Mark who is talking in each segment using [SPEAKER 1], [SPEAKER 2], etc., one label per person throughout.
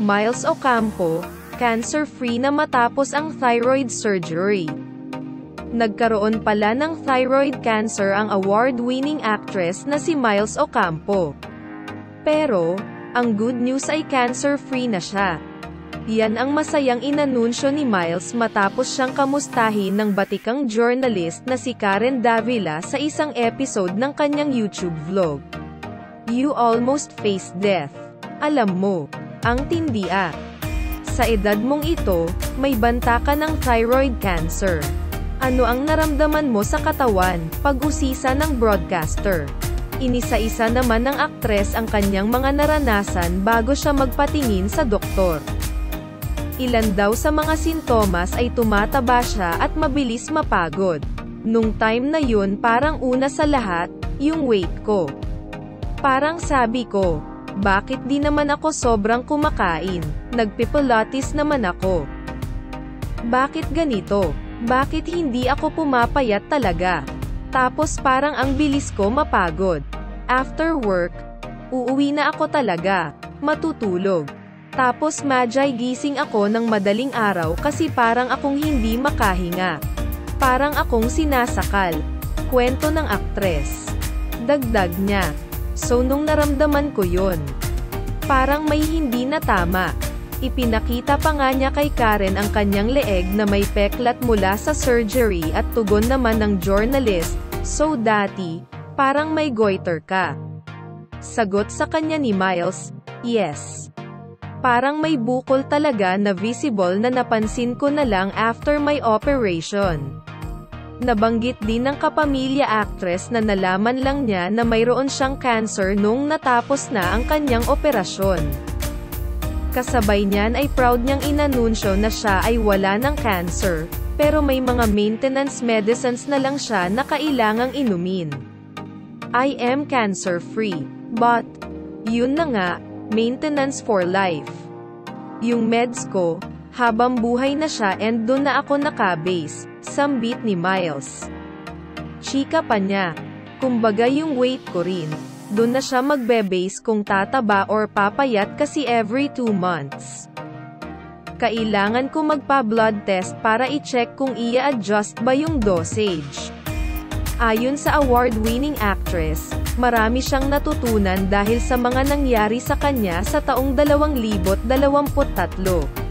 [SPEAKER 1] Miles Ocampo, cancer-free na matapos ang thyroid surgery. Nagkaroon pala ng thyroid cancer ang award-winning actress na si Miles Ocampo. Pero, ang good news ay cancer-free na siya. Yan ang masayang inanunsyo ni Miles matapos siyang kamustahin ng batikang journalist na si Karen Davila sa isang episode ng kanyang YouTube vlog. You almost faced death. Alam mo, ang tindi ah. Sa edad mong ito, may banta ka ng thyroid cancer. Ano ang naramdaman mo sa katawan, pag-usisa ng broadcaster? Inisa-isa naman ng aktres ang kanyang mga naranasan bago siya magpatingin sa doktor. Ilan daw sa mga sintomas ay tumataba siya at mabilis mapagod. Nung time na yun parang una sa lahat, yung weight ko. Parang sabi ko, bakit di naman ako sobrang kumakain? Nagpipilates naman ako. Bakit ganito? Bakit hindi ako pumapayat talaga? Tapos parang ang bilis ko mapagod. After work, uuwi na ako talaga, matutulog. Tapos magyay gising ako ng madaling araw kasi parang akong hindi makahinga. Parang akong sinasakal. Kwento ng aktres. Dagdag niya. So nung naramdaman ko yun, parang may hindi na tama. Ipinakita pa nga niya kay Karen ang kanyang leeg na may peklat mula sa surgery at tugon naman ng journalist, so dati, parang may goiter ka. Sagot sa kanya ni Miles, yes. Parang may bukol talaga na visible na napansin ko na lang after my operation. Nabanggit din ng kapamilya actress na nalaman lang niya na mayroon siyang cancer nung natapos na ang kanyang operasyon. Kasabay niyan ay proud niyang inanunsyo na siya ay wala ng cancer, pero may mga maintenance medicines na lang siya na kailangang inumin. I am cancer-free, but, yun na nga, maintenance for life. Yung meds ko, habang buhay na siya and doon na ako nakabase, sambit ni Miles. Chika pa niya, kumbaga yung weight ko rin, doon na siya magbe-base kung tataba or papayat kasi every 2 months. Kailangan ko magpa-blood test para i-check kung i-adjust ba yung dosage. Ayon sa award-winning actress, marami siyang natutunan dahil sa mga nangyari sa kanya sa taong 2023.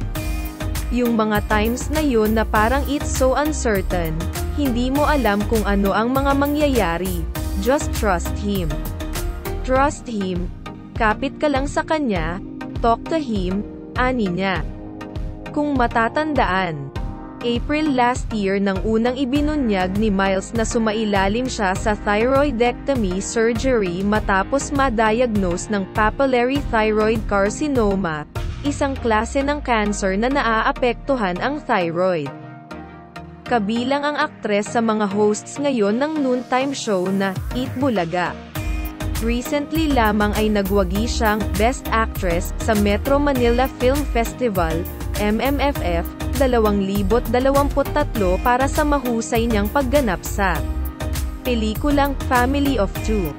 [SPEAKER 1] Yung mga times na yun na parang it's so uncertain, hindi mo alam kung ano ang mga mangyayari, just trust him. Trust him, kapit ka lang sa kanya, talk to him, ani niya. Kung matatandaan, April last year nang unang ibinunyag ni Miles na sumailalim siya sa thyroidectomy surgery matapos ma-diagnose ng papillary thyroid carcinoma, isang klase ng cancer na naaapektuhan ang thyroid. Kabilang ang aktres sa mga hosts ngayon ng noontime show na Eat Bulaga. Recently lamang ay nagwagi siyang Best Actress sa Metro Manila Film Festival, MMFF, 2023 para sa mahusay niyang pagganap sa pelikulang Family of Two.